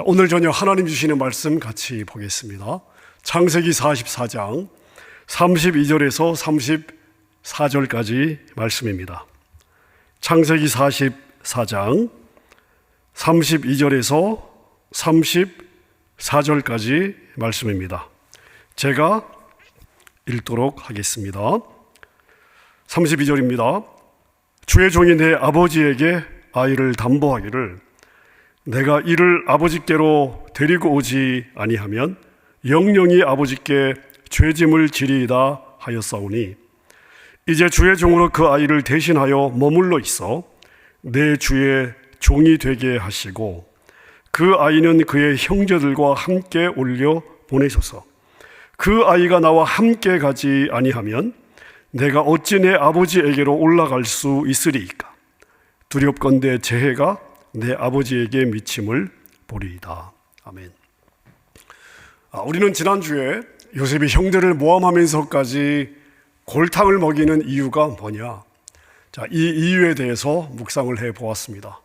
자, 오늘 저녁 하나님 주시는 말씀 같이 보겠습니다. 창세기 44장 32절에서 34절까지 말씀입니다. 창세기 44장 32절에서 34절까지 말씀입니다. 제가 읽도록 하겠습니다. 32절입니다. 주의 종이 내 아버지에게 아이를 담보하기를 내가 이를 아버지께로 데리고 오지 아니하면 영영이 아버지께 죄짐을 지리이다 하였사오니 이제 주의 종으로 그 아이를 대신하여 머물러 있어 내 주의 종이 되게 하시고 그 아이는 그의 형제들과 함께 올려 보내소서. 그 아이가 나와 함께 가지 아니하면 내가 어찌 내 아버지에게로 올라갈 수 있으리이까. 두렵건대 재해가 내 아버지에게 미침을 보리이다. 아멘. 우리는 지난주에 요셉이 형제를 모함하면서까지 골탕을 먹이는 이유가 뭐냐? 자, 이 이유에 대해서 묵상을 해보았습니다.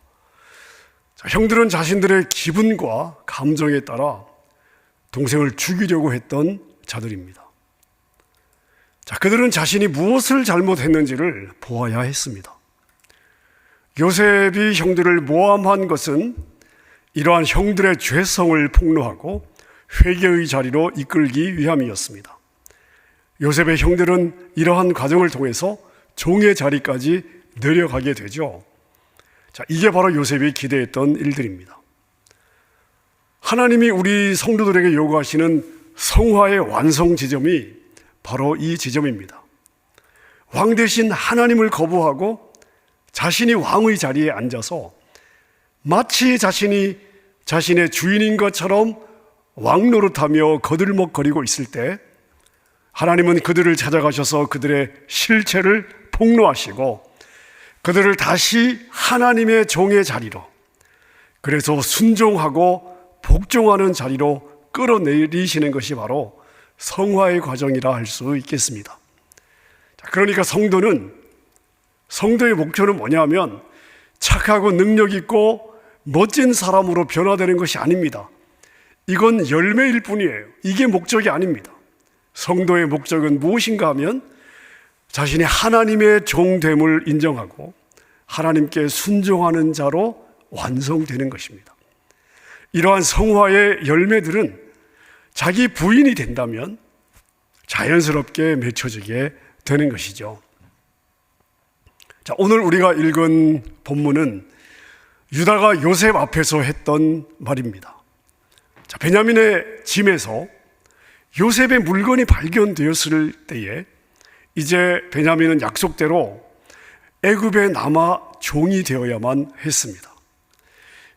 자, 형들은 자신들의 기분과 감정에 따라 동생을 죽이려고 했던 자들입니다. 자, 그들은 자신이 무엇을 잘못했는지를 보아야 했습니다. 요셉이 형들을 모함한 것은 이러한 형들의 죄성을 폭로하고 회개의 자리로 이끌기 위함이었습니다. 요셉의 형들은 이러한 과정을 통해서 종의 자리까지 내려가게 되죠. 자, 이게 바로 요셉이 기대했던 일들입니다. 하나님이 우리 성도들에게 요구하시는 성화의 완성 지점이 바로 이 지점입니다. 왕 대신 하나님을 거부하고 자신이 왕의 자리에 앉아서 마치 자신이 자신의 주인인 것처럼 왕 노릇하며 거들먹거리고 있을 때 하나님은 그들을 찾아가셔서 그들의 실체를 폭로하시고 그들을 다시 하나님의 종의 자리로, 그래서 순종하고 복종하는 자리로 끌어내리시는 것이 바로 성화의 과정이라 할 수 있겠습니다. 그러니까 성도의 목표는 뭐냐면 착하고 능력 있고 멋진 사람으로 변화되는 것이 아닙니다. 이건 열매일 뿐이에요. 이게 목적이 아닙니다. 성도의 목적은 무엇인가 하면 자신이 하나님의 종됨을 인정하고 하나님께 순종하는 자로 완성되는 것입니다. 이러한 성화의 열매들은 자기 부인이 된다면 자연스럽게 맺혀지게 되는 것이죠. 자, 오늘 우리가 읽은 본문은 유다가 요셉 앞에서 했던 말입니다. 자, 베냐민의 짐에서 요셉의 물건이 발견되었을 때에 이제 베냐민은 약속대로 애굽에 남아 종이 되어야만 했습니다.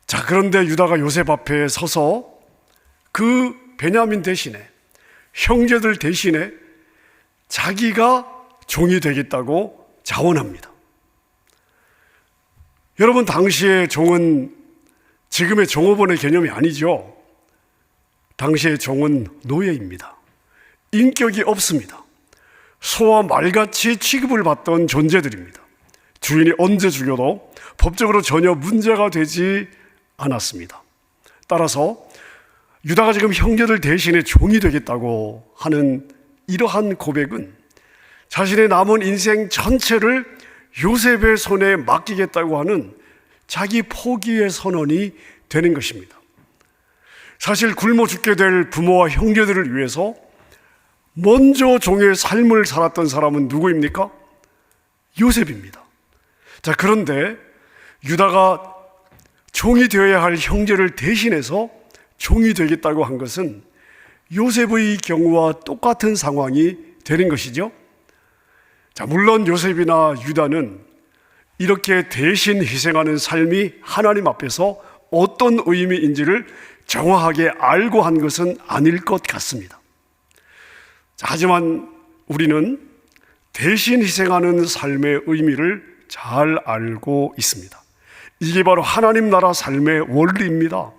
자, 그런데 유다가 요셉 앞에 서서 그 베냐민 대신에, 형제들 대신에 자기가 종이 되겠다고 자원합니다. 여러분, 당시의 종은 지금의 종업원의 개념이 아니죠. 당시의 종은 노예입니다. 인격이 없습니다. 소와 말같이 취급을 받던 존재들입니다. 주인이 언제 죽여도 법적으로 전혀 문제가 되지 않았습니다. 따라서 유다가 지금 형제들 대신에 종이 되겠다고 하는 이러한 고백은 자신의 남은 인생 전체를 요셉의 손에 맡기겠다고 하는 자기 포기의 선언이 되는 것입니다. 사실 굶어 죽게 될 부모와 형제들을 위해서 먼저 종의 삶을 살았던 사람은 누구입니까? 요셉입니다. 자, 그런데 유다가 종이 되어야 할 형제를 대신해서 종이 되겠다고 한 것은 요셉의 경우와 똑같은 상황이 되는 것이죠. 자, 물론 요셉이나 유다는 이렇게 대신 희생하는 삶이 하나님 앞에서 어떤 의미인지를 정확하게 알고 한 것은 아닐 것 같습니다. 자, 하지만 우리는 대신 희생하는 삶의 의미를 잘 알고 있습니다. 이게 바로 하나님 나라 삶의 원리입니다.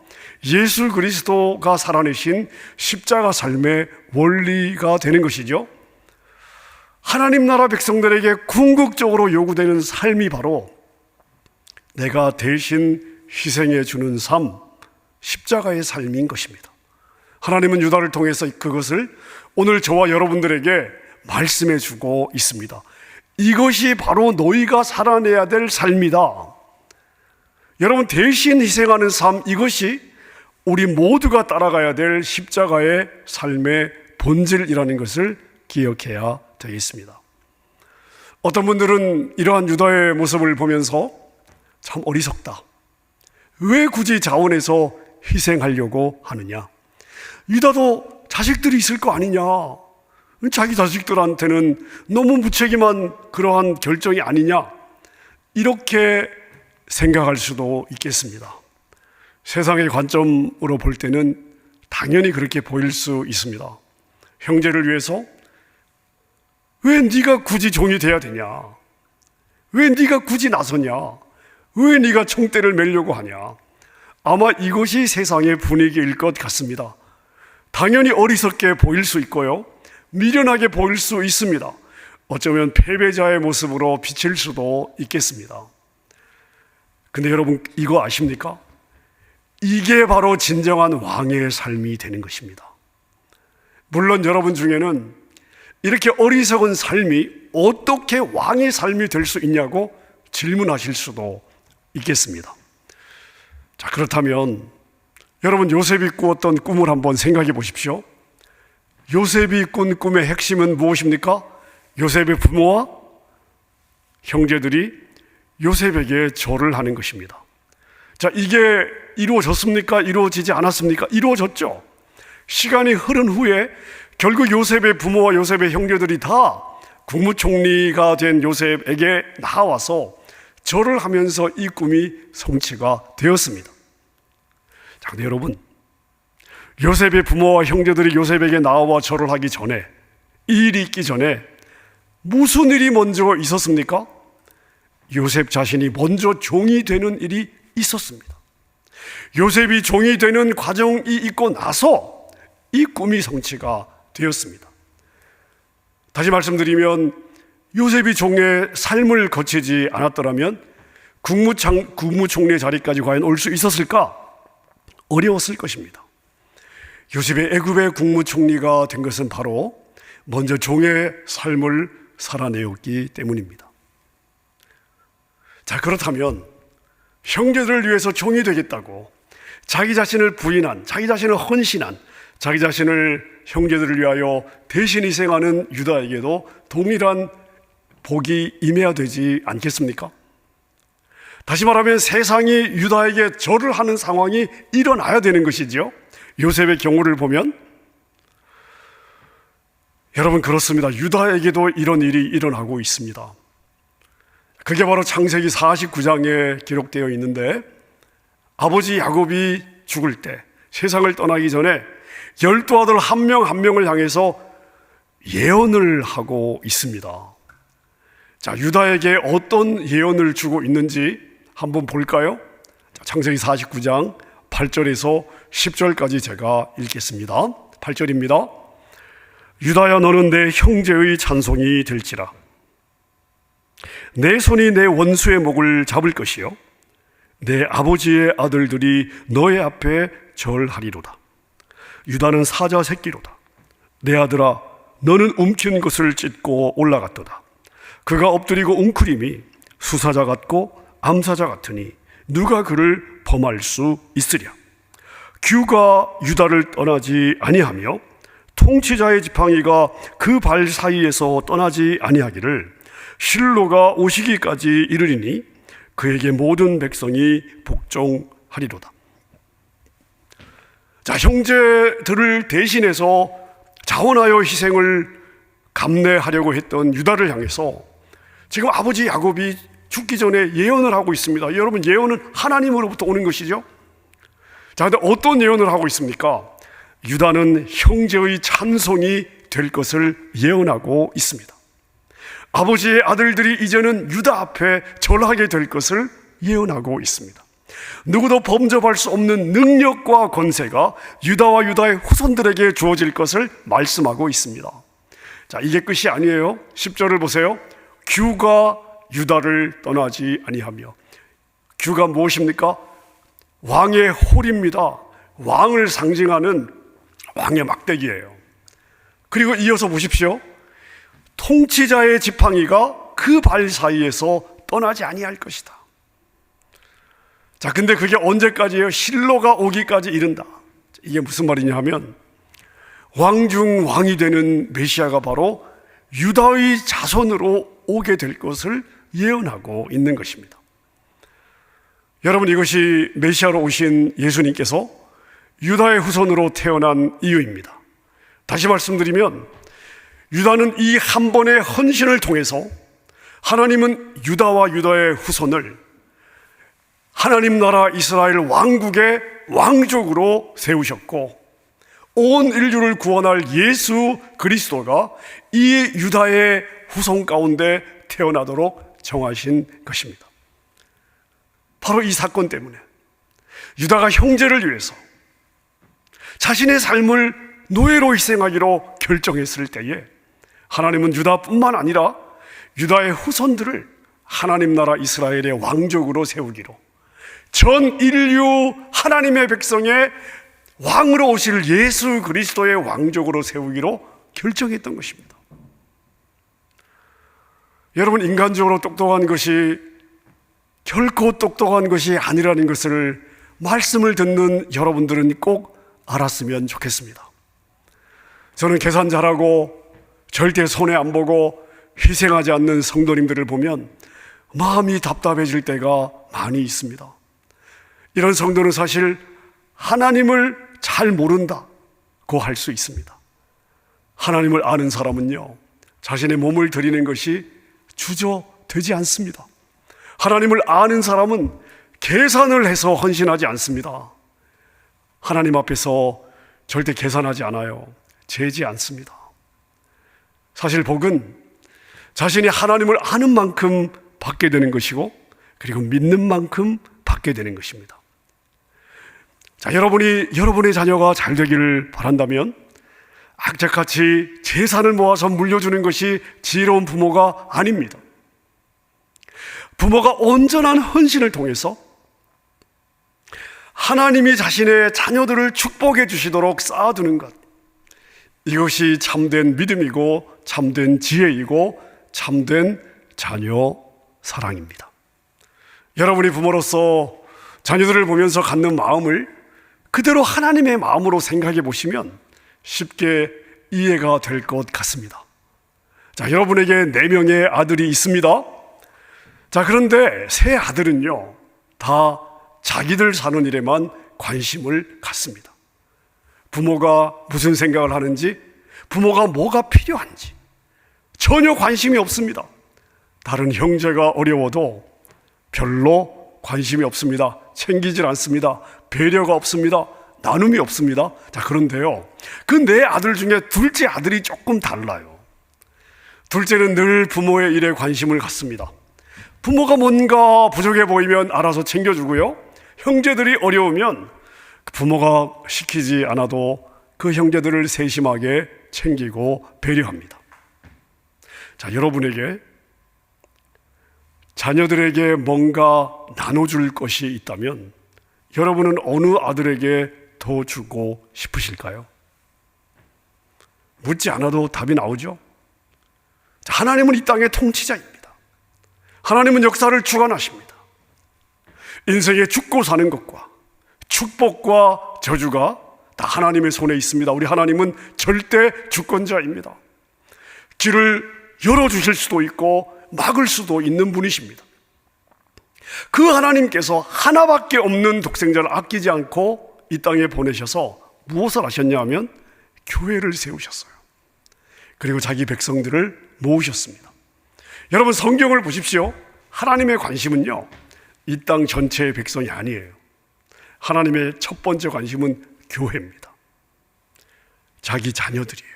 예수 그리스도가 살아내신 십자가 삶의 원리가 되는 것이죠. 하나님 나라 백성들에게 궁극적으로 요구되는 삶이 바로 내가 대신 희생해 주는 삶, 십자가의 삶인 것입니다. 하나님은 유다를 통해서 그것을 오늘 저와 여러분들에게 말씀해 주고 있습니다. 이것이 바로 너희가 살아내야 될 삶이다. 여러분, 대신 희생하는 삶, 이것이 우리 모두가 따라가야 될 십자가의 삶의 본질이라는 것을 기억해야 되겠습니다. 어떤 분들은 이러한 유다의 모습을 보면서 참 어리석다. 왜 굳이 자원해서 희생하려고 하느냐? 유다도 자식들이 있을 거 아니냐? 자기 자식들한테는 너무 무책임한 그러한 결정이 아니냐? 이렇게 생각할 수도 있겠습니다. 세상의 관점으로 볼 때는 당연히 그렇게 보일 수 있습니다. 형제를 위해서 왜 네가 굳이 종이 돼야 되냐? 왜 네가 굳이 나서냐? 왜 네가 총대를 매려고 하냐? 아마 이것이 세상의 분위기일 것 같습니다. 당연히 어리석게 보일 수 있고요, 미련하게 보일 수 있습니다. 어쩌면 패배자의 모습으로 비칠 수도 있겠습니다. 근데 여러분, 이거 아십니까? 이게 바로 진정한 왕의 삶이 되는 것입니다. 물론 여러분 중에는 이렇게 어리석은 삶이 어떻게 왕의 삶이 될 수 있냐고 질문하실 수도 있겠습니다. 자, 그렇다면 여러분, 요셉이 꾸었던 꿈을 한번 생각해 보십시오. 요셉이 꾼 꿈의 핵심은 무엇입니까? 요셉의 부모와 형제들이 요셉에게 절을 하는 것입니다. 자, 이게 이루어졌습니까? 이루어지지 않았습니까? 이루어졌죠. 시간이 흐른 후에 결국 요셉의 부모와 요셉의 형제들이 다 국무총리가 된 요셉에게 나와서 절을 하면서 이 꿈이 성취가 되었습니다. 자, 근데 여러분, 요셉의 부모와 형제들이 요셉에게 나와 절을 하기 전에, 이 일이 있기 전에 무슨 일이 먼저 있었습니까? 요셉 자신이 먼저 종이 되는 일이 있었습니다. 요셉이 종이 되는 과정이 있고 나서 이 꿈이 성취가 되었습니다. 다시 말씀드리면, 요셉이 종의 삶을 거치지 않았더라면 국무총리의 자리까지 과연 올 수 있었을까? 어려웠을 것입니다. 요셉이 애굽의 국무총리가 된 것은 바로 먼저 종의 삶을 살아내었기 때문입니다. 자, 그렇다면 형제들을 위해서 종이 되겠다고 자기 자신을 부인한, 자기 자신을 헌신한, 자기 자신을 형제들을 위하여 대신 희생하는 유다에게도 동일한 복이 임해야 되지 않겠습니까? 다시 말하면 세상이 유다에게 절을 하는 상황이 일어나야 되는 것이죠. 요셉의 경우를 보면 여러분, 그렇습니다. 유다에게도 이런 일이 일어나고 있습니다. 그게 바로 창세기 49장에 기록되어 있는데, 아버지 야곱이 죽을 때, 세상을 떠나기 전에 12아들 한 명 한 명을 향해서 예언을 하고 있습니다. 자, 유다에게 어떤 예언을 주고 있는지 한번 볼까요? 자, 창세기 49장 8절에서 10절까지 제가 읽겠습니다. 8절입니다. 유다야, 너는 내 형제의 찬송이 될지라. 내 손이 내 원수의 목을 잡을 것이요 내 아버지의 아들들이 너의 앞에 절하리로다. 유다는 사자 새끼로다. 내 아들아, 너는 움킨 것을 찢고 올라갔도다. 그가 엎드리고 웅크림이 수사자 같고 암사자 같으니 누가 그를 범할 수 있으랴. 규가 유다를 떠나지 아니하며 통치자의 지팡이가 그 발 사이에서 떠나지 아니하기를 실로가 오시기까지 이르리니 그에게 모든 백성이 복종하리로다. 자, 형제들을 대신해서 자원하여 희생을 감내하려고 했던 유다를 향해서 지금 아버지 야곱이 죽기 전에 예언을 하고 있습니다. 여러분, 예언은 하나님으로부터 오는 것이죠. 자, 근데 어떤 예언을 하고 있습니까? 유다는 형제의 찬송이 될 것을 예언하고 있습니다. 아버지의 아들들이 이제는 유다 앞에 절하게 될 것을 예언하고 있습니다. 누구도 범접할 수 없는 능력과 권세가 유다와 유다의 후손들에게 주어질 것을 말씀하고 있습니다. 자, 이게 끝이 아니에요. 10절을 보세요. 규가 유다를 떠나지 아니하며. 규가 무엇입니까? 왕의 홀입니다. 왕을 상징하는 왕의 막대기예요. 그리고 이어서 보십시오. 통치자의 지팡이가 그 발 사이에서 떠나지 아니할 것이다. 자, 근데 그게 언제까지예요? 실로가 오기까지 이른다. 이게 무슨 말이냐 하면 왕 중 왕이 되는 메시아가 바로 유다의 자손으로 오게 될 것을 예언하고 있는 것입니다. 여러분, 이것이 메시아로 오신 예수님께서 유다의 후손으로 태어난 이유입니다. 다시 말씀드리면 유다는 이 한 번의 헌신을 통해서 하나님은 유다와 유다의 후손을 하나님 나라 이스라엘 왕국의 왕족으로 세우셨고, 온 인류를 구원할 예수 그리스도가 이 유다의 후손 가운데 태어나도록 정하신 것입니다. 바로 이 사건 때문에 유다가 형제를 위해서 자신의 삶을 노예로 희생하기로 결정했을 때에 하나님은 유다뿐만 아니라 유다의 후손들을 하나님 나라 이스라엘의 왕족으로 세우기로, 전 인류 하나님의 백성의 왕으로 오실 예수 그리스도의 왕족으로 세우기로 결정했던 것입니다. 여러분, 인간적으로 똑똑한 것이 결코 똑똑한 것이 아니라는 것을 말씀을 듣는 여러분들은 꼭 알았으면 좋겠습니다. 저는 계산 잘하고 절대 손해 안 보고 희생하지 않는 성도님들을 보면 마음이 답답해질 때가 많이 있습니다. 이런 성도는 사실 하나님을 잘 모른다고 할 수 있습니다. 하나님을 아는 사람은요, 자신의 몸을 드리는 것이 주저되지 않습니다. 하나님을 아는 사람은 계산을 해서 헌신하지 않습니다. 하나님 앞에서 절대 계산하지 않아요. 재지 않습니다. 사실 복은 자신이 하나님을 아는 만큼 받게 되는 것이고, 그리고 믿는 만큼 받게 되는 것입니다. 자, 여러분의 자녀가 잘 되기를 바란다면 악착같이 재산을 모아서 물려주는 것이 지혜로운 부모가 아닙니다. 부모가 온전한 헌신을 통해서 하나님이 자신의 자녀들을 축복해 주시도록 쌓아두는 것, 이것이 참된 믿음이고 참된 지혜이고 참된 자녀 사랑입니다. 여러분이 부모로서 자녀들을 보면서 갖는 마음을 그대로 하나님의 마음으로 생각해 보시면 쉽게 이해가 될 것 같습니다. 자, 여러분에게 4명의 아들이 있습니다. 자, 그런데 세 아들은요, 다 자기들 사는 일에만 관심을 갖습니다. 부모가 무슨 생각을 하는지, 부모가 뭐가 필요한지 전혀 관심이 없습니다. 다른 형제가 어려워도 별로 관심이 없습니다. 챙기질 않습니다. 배려가 없습니다. 나눔이 없습니다. 자, 그런데요, 그 네 아들 중에 둘째 아들이 조금 달라요. 둘째는 늘 부모의 일에 관심을 갖습니다. 부모가 뭔가 부족해 보이면 알아서 챙겨주고요, 형제들이 어려우면 부모가 시키지 않아도 그 형제들을 세심하게 챙기고 배려합니다. 자, 여러분에게 자녀들에게 뭔가 나눠줄 것이 있다면 여러분은 어느 아들에게 더 주고 싶으실까요? 묻지 않아도 답이 나오죠. 자, 하나님은 이 땅의 통치자입니다. 하나님은 역사를 주관하십니다. 인생에 죽고 사는 것과 축복과 저주가 다 하나님의 손에 있습니다. 우리 하나님은 절대 주권자입니다. 길을 열어주실 수도 있고 막을 수도 있는 분이십니다. 그 하나님께서 하나밖에 없는 독생자를 아끼지 않고 이 땅에 보내셔서 무엇을 하셨냐 하면 교회를 세우셨어요. 그리고 자기 백성들을 모으셨습니다. 여러분, 성경을 보십시오. 하나님의 관심은요, 이 땅 전체의 백성이 아니에요. 하나님의 첫 번째 관심은 교회입니다. 자기 자녀들이에요.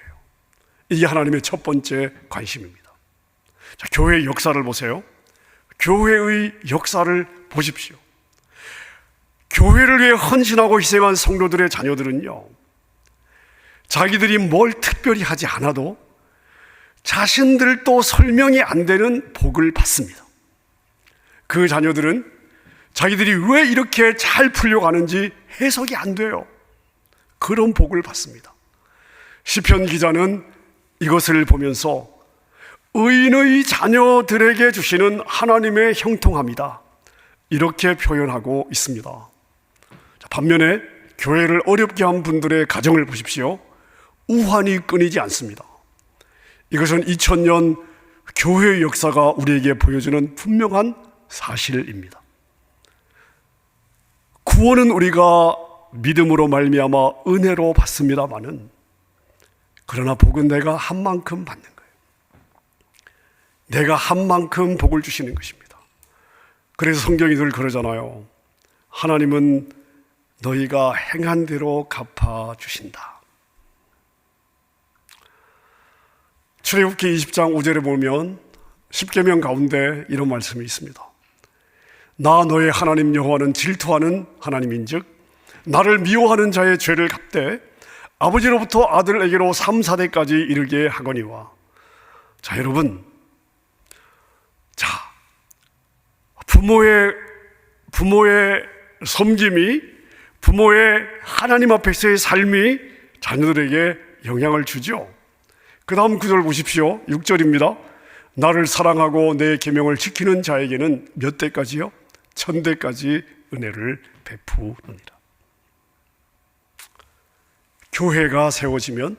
이게 하나님의 첫 번째 관심입니다. 자, 교회의 역사를 보세요. 교회의 역사를 보십시오. 교회를 위해 헌신하고 희생한 성도들의 자녀들은요, 자기들이 뭘 특별히 하지 않아도 자신들도 설명이 안 되는 복을 받습니다. 그 자녀들은 자기들이 왜 이렇게 잘 풀려가는지 해석이 안 돼요. 그런 복을 받습니다. 시편 기자는 이것을 보면서 의인의 자녀들에게 주시는 하나님의 형통함이다, 이렇게 표현하고 있습니다. 반면에 교회를 어렵게 한 분들의 가정을 보십시오. 우환이 끊이지 않습니다. 이것은 2000년 교회의 역사가 우리에게 보여주는 분명한 사실입니다. 구원은 우리가 믿음으로 말미암아 은혜로 받습니다마는, 그러나 복은 내가 한 만큼 받는 거예요. 내가 한 만큼 복을 주시는 것입니다. 그래서 성경이 늘 그러잖아요. 하나님은 너희가 행한 대로 갚아주신다. 출애굽기 20장 5절에 보면 10계명 가운데 이런 말씀이 있습니다. 나 너의 하나님 여호와는 질투하는 하나님인즉 나를 미워하는 자의 죄를 갚되 아버지로부터 아들에게로 3, 4대까지 이르게 하거니와. 자, 여러분, 자, 부모의 섬김이, 부모의 하나님 앞에서의 삶이 자녀들에게 영향을 주죠. 그 다음 구절 보십시오. 6절입니다. 나를 사랑하고 내 계명을 지키는 자에게는 몇 대까지요? 1000대까지 은혜를 베푸느니라. 교회가 세워지면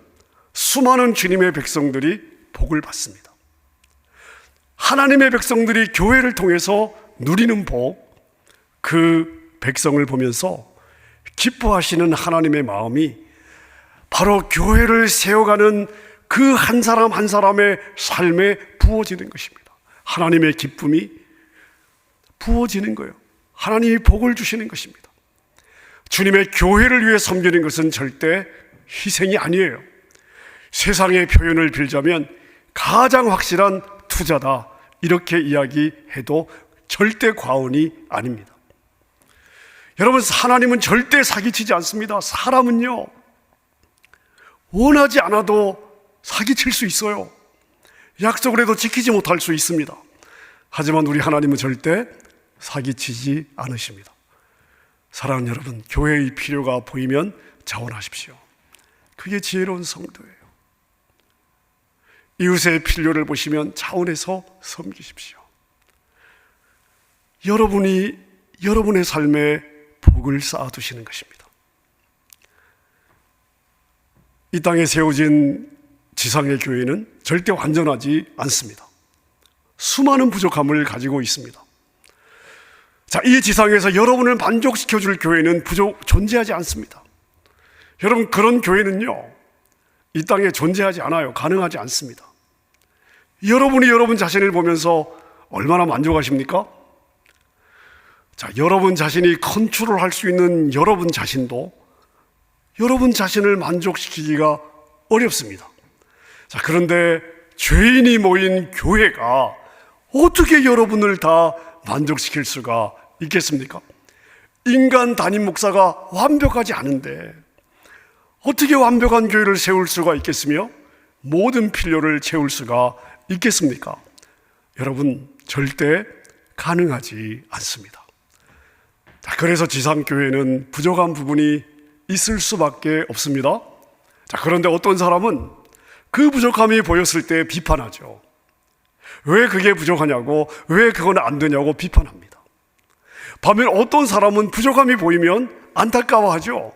수많은 주님의 백성들이 복을 받습니다. 하나님의 백성들이 교회를 통해서 누리는 복, 그 백성을 보면서 기뻐하시는 하나님의 마음이 바로 교회를 세워가는 그 한 사람 한 사람의 삶에 부어지는 것입니다. 하나님의 기쁨이 부어지는 거예요. 하나님이 복을 주시는 것입니다. 주님의 교회를 위해 섬기는 것은 절대 희생이 아니에요. 세상의 표현을 빌자면 가장 확실한 투자다, 이렇게 이야기해도 절대 과언이 아닙니다. 여러분, 하나님은 절대 사기치지 않습니다. 사람은요, 원하지 않아도 사기칠 수 있어요. 약속을 해도 지키지 못할 수 있습니다. 하지만 우리 하나님은 절대 사기치지 않으십니다. 사랑하는 여러분, 교회의 필요가 보이면 자원하십시오. 그게 지혜로운 성도예요. 이웃의 필요를 보시면 자원해서 섬기십시오. 여러분이 여러분의 삶에 복을 쌓아두시는 것입니다. 이 땅에 세워진 지상의 교회는 절대 완전하지 않습니다. 수많은 부족함을 가지고 있습니다. 자, 이 지상에서 여러분을 만족시켜줄 교회는 존재하지 않습니다. 여러분, 그런 교회는요, 이 땅에 존재하지 않아요. 가능하지 않습니다. 여러분이 여러분 자신을 보면서 얼마나 만족하십니까? 자, 여러분 자신이 컨트롤할 수 있는 여러분 자신도 여러분 자신을 만족시키기가 어렵습니다. 자, 그런데 죄인이 모인 교회가 어떻게 여러분을 다 만족시킬 수가 있겠습니까? 인간 담임 목사가 완벽하지 않은데 어떻게 완벽한 교회를 세울 수가 있겠으며 모든 필요를 채울 수가 있겠습니까? 여러분, 절대 가능하지 않습니다. 자, 그래서 지상교회는 부족한 부분이 있을 수밖에 없습니다. 자, 그런데 어떤 사람은 그 부족함이 보였을 때 비판하죠. 왜 그게 부족하냐고, 왜 그건 안 되냐고 비판합니다. 반면 어떤 사람은 부족함이 보이면 안타까워하죠.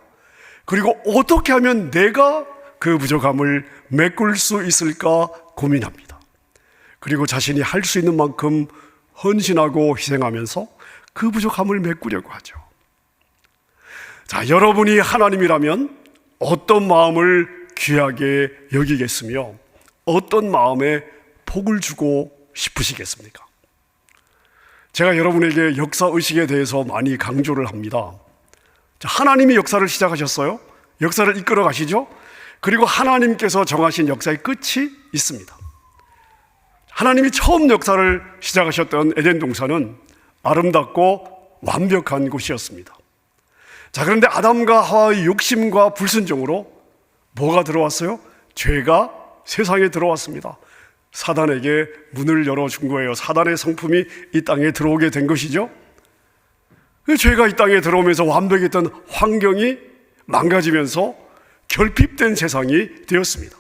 그리고 어떻게 하면 내가 그 부족함을 메꿀 수 있을까 고민합니다. 그리고 자신이 할 수 있는 만큼 헌신하고 희생하면서 그 부족함을 메꾸려고 하죠. 자, 여러분이 하나님이라면 어떤 마음을 귀하게 여기겠으며 어떤 마음에 복을 주고 싶으시겠습니까? 제가 여러분에게 역사의식에 대해서 많이 강조를 합니다. 자, 하나님이 역사를 시작하셨어요. 역사를 이끌어 가시죠. 그리고 하나님께서 정하신 역사의 끝이 있습니다. 하나님이 처음 역사를 시작하셨던 에덴 동산은 아름답고 완벽한 곳이었습니다. 자, 그런데 아담과 하와의 욕심과 불순종으로 뭐가 들어왔어요? 죄가 세상에 들어왔습니다. 사단에게 문을 열어준 거예요. 사단의 성품이 이 땅에 들어오게 된 것이죠. 죄가 이 땅에 들어오면서 완벽했던 환경이 망가지면서 결핍된 세상이 되었습니다.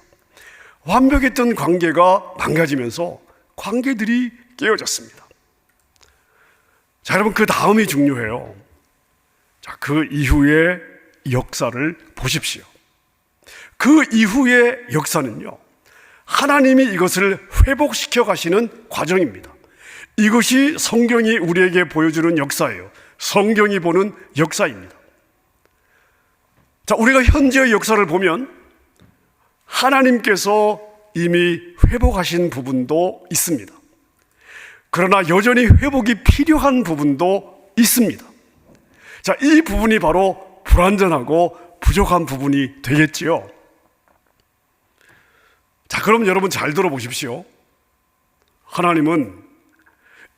완벽했던 관계가 망가지면서 관계들이 깨어졌습니다. 자, 여러분, 그 다음이 중요해요. 자, 그 이후의 역사를 보십시오. 그 이후의 역사는요, 하나님이 이것을 회복시켜 가시는 과정입니다. 이것이 성경이 우리에게 보여주는 역사예요. 성경이 보는 역사입니다. 자, 우리가 현재의 역사를 보면 하나님께서 이미 회복하신 부분도 있습니다. 그러나 여전히 회복이 필요한 부분도 있습니다. 자, 이 부분이 바로 불완전하고 부족한 부분이 되겠지요. 자, 그럼 여러분 잘 들어보십시오. 하나님은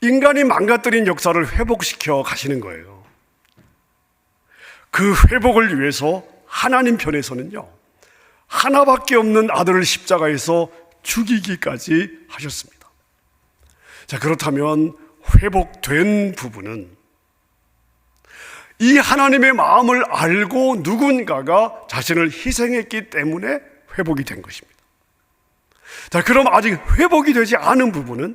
인간이 망가뜨린 역사를 회복시켜 가시는 거예요. 그 회복을 위해서 하나님 편에서는요, 하나밖에 없는 아들을 십자가에서 죽이기까지 하셨습니다. 자, 그렇다면 회복된 부분은 이 하나님의 마음을 알고 누군가가 자신을 희생했기 때문에 회복이 된 것입니다. 자, 그럼 아직 회복이 되지 않은 부분은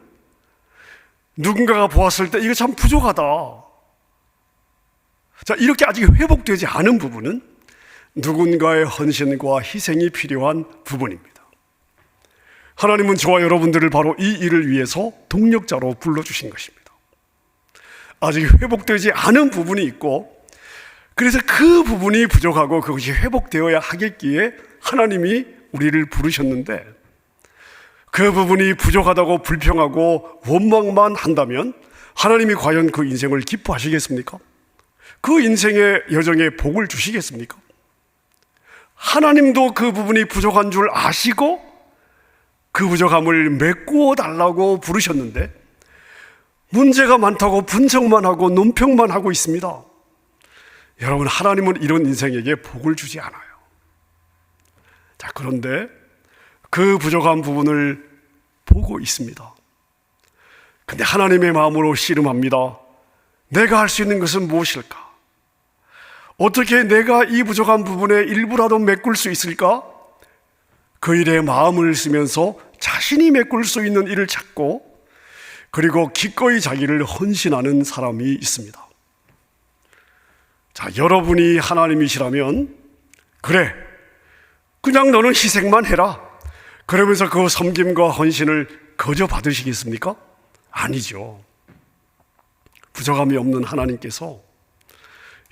누군가가 보았을 때 이거 참 부족하다. 자, 이렇게 아직 회복되지 않은 부분은 누군가의 헌신과 희생이 필요한 부분입니다. 하나님은 저와 여러분들을 바로 이 일을 위해서 동력자로 불러주신 것입니다. 아직 회복되지 않은 부분이 있고, 그래서 그 부분이 부족하고 그것이 회복되어야 하겠기에 하나님이 우리를 부르셨는데, 그 부분이 부족하다고 불평하고 원망만 한다면 하나님이 과연 그 인생을 기뻐하시겠습니까? 그 인생의 여정에 복을 주시겠습니까? 하나님도 그 부분이 부족한 줄 아시고 그 부족함을 메꾸어 달라고 부르셨는데 문제가 많다고 분석만 하고 논평만 하고 있습니다. 여러분, 하나님은 이런 인생에게 복을 주지 않아요. 자, 그런데 그 부족한 부분을 보고 있습니다. 근데 하나님의 마음으로 씨름합니다. 내가 할 수 있는 것은 무엇일까? 어떻게 내가 이 부족한 부분의 일부라도 메꿀 수 있을까? 그 일에 마음을 쓰면서 자신이 메꿀 수 있는 일을 찾고, 그리고 기꺼이 자기를 헌신하는 사람이 있습니다. 자, 여러분이 하나님이시라면 그래, 그냥 너는 희생만 해라, 그러면서 그 섬김과 헌신을 거저 받으시겠습니까? 아니죠. 부족함이 없는 하나님께서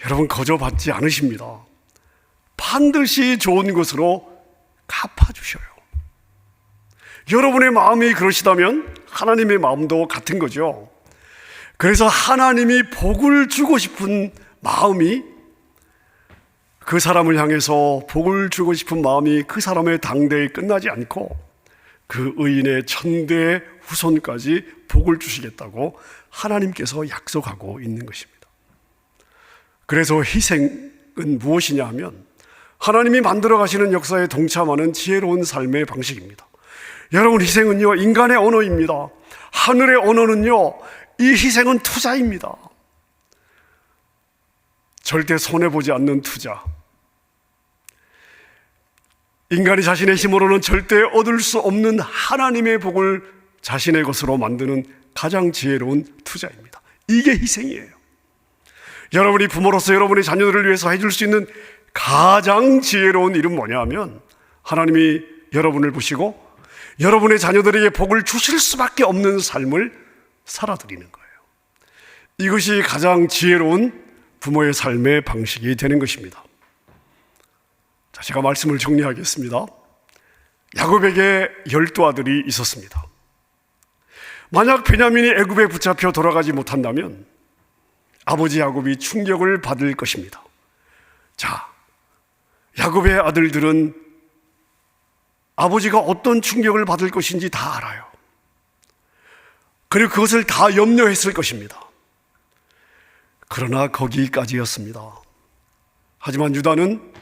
여러분 거저 받지 않으십니다. 반드시 좋은 것으로 갚아주셔요. 여러분의 마음이 그러시다면 하나님의 마음도 같은 거죠. 그래서 하나님이 복을 주고 싶은 마음이, 그 사람을 향해서 복을 주고 싶은 마음이 그 사람의 당대에 끝나지 않고 그 의인의 천대 후손까지 복을 주시겠다고 하나님께서 약속하고 있는 것입니다. 그래서 희생은 무엇이냐 하면 하나님이 만들어 가시는 역사에 동참하는 지혜로운 삶의 방식입니다. 여러분, 희생은요, 인간의 언어입니다. 하늘의 언어는요, 이 희생은 투자입니다. 절대 손해보지 않는 투자. 인간이 자신의 힘으로는 절대 얻을 수 없는 하나님의 복을 자신의 것으로 만드는 가장 지혜로운 투자입니다. 이게 희생이에요. 여러분이 부모로서 여러분의 자녀들을 위해서 해줄 수 있는 가장 지혜로운 일은 뭐냐 하면 하나님이 여러분을 보시고 여러분의 자녀들에게 복을 주실 수밖에 없는 삶을 살아드리는 거예요. 이것이 가장 지혜로운 부모의 삶의 방식이 되는 것입니다. 자, 제가 말씀을 정리하겠습니다. 야곱에게 12아들이 있었습니다. 만약 베냐민이 애굽에 붙잡혀 돌아가지 못한다면 아버지 야곱이 충격을 받을 것입니다. 자, 야곱의 아들들은 아버지가 어떤 충격을 받을 것인지 다 알아요. 그리고 그것을 다 염려했을 것입니다. 그러나 거기까지였습니다. 하지만 유다는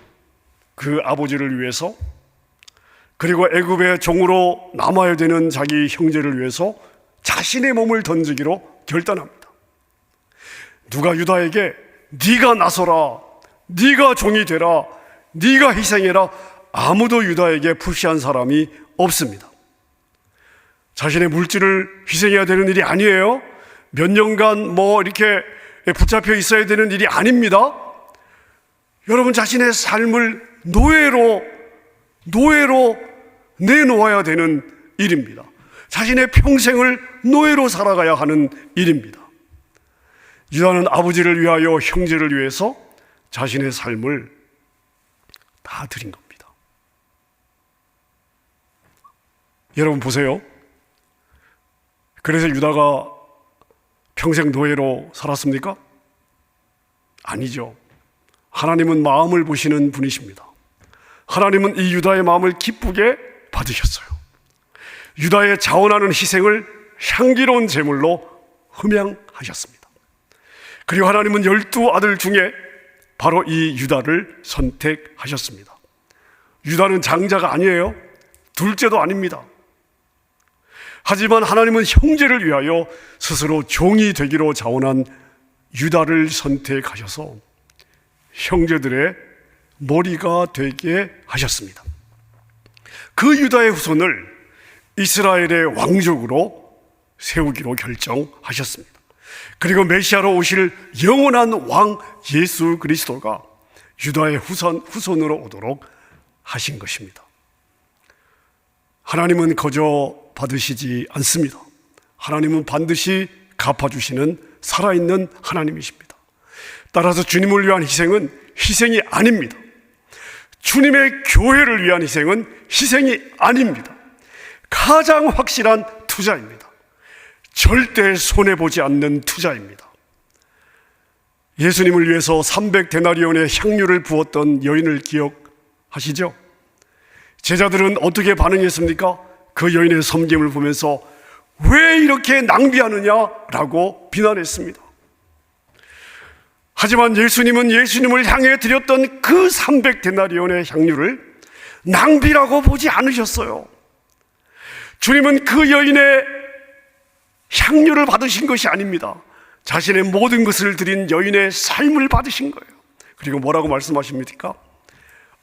그 아버지를 위해서, 그리고 애굽의 종으로 남아야 되는 자기 형제를 위해서 자신의 몸을 던지기로 결단합니다. 누가 유다에게 네가 나서라, 네가 종이 되라, 네가 희생해라, 아무도 유다에게 푸시한 사람이 없습니다. 자신의 물질을 희생해야 되는 일이 아니에요. 몇 년간 이렇게 붙잡혀 있어야 되는 일이 아닙니다. 여러분, 자신의 삶을 노예로 내놓아야 되는 일입니다. 자신의 평생을 노예로 살아가야 하는 일입니다. 유다는 아버지를 위하여, 형제를 위해서 자신의 삶을 다 드린 겁니다. 여러분 보세요. 그래서 유다가 평생 노예로 살았습니까? 아니죠. 하나님은 마음을 보시는 분이십니다. 하나님은 이 유다의 마음을 기쁘게 받으셨어요. 유다의 자원하는 희생을 향기로운 제물로 흠양하셨습니다. 그리고 하나님은 12아들 중에 바로 이 유다를 선택하셨습니다. 유다는 장자가 아니에요. 둘째도 아닙니다. 하지만 하나님은 형제를 위하여 스스로 종이 되기로 자원한 유다를 선택하셔서 형제들의 머리가 되게 하셨습니다. 그 유다의 후손을 이스라엘의 왕족으로 세우기로 결정하셨습니다. 그리고 메시아로 오실 영원한 왕 예수 그리스도가 유다의 후손으로 오도록 하신 것입니다. 하나님은 거저 받으시지 않습니다. 하나님은 반드시 갚아주시는 살아있는 하나님이십니다. 따라서 주님을 위한 희생은 희생이 아닙니다. 주님의 교회를 위한 희생은 희생이 아닙니다. 가장 확실한 투자입니다. 절대 손해보지 않는 투자입니다. 예수님을 위해서 300데나리온의 향유를 부었던 여인을 기억하시죠? 제자들은 어떻게 반응했습니까? 그 여인의 섬김을 보면서 왜 이렇게 낭비하느냐라고 비난했습니다. 하지만 예수님은 예수님을 향해 드렸던 그 300데나리온의 향유를 낭비라고 보지 않으셨어요. 주님은 그 여인의 향유를 받으신 것이 아닙니다. 자신의 모든 것을 드린 여인의 삶을 받으신 거예요. 그리고 뭐라고 말씀하십니까?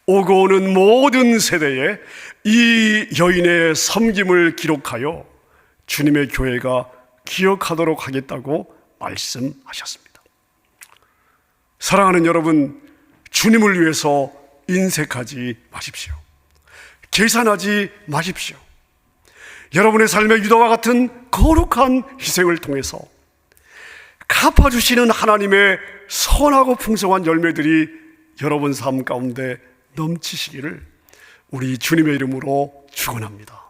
오고 오는 모든 세대에 이 여인의 섬김을 기록하여 주님의 교회가 기억하도록 하겠다고 말씀하셨습니다. 사랑하는 여러분, 주님을 위해서 인색하지 마십시오. 계산하지 마십시오. 여러분의 삶의 유다와 같은 거룩한 희생을 통해서 갚아주시는 하나님의 선하고 풍성한 열매들이 여러분 삶 가운데 넘치시기를 우리 주님의 이름으로 축원합니다.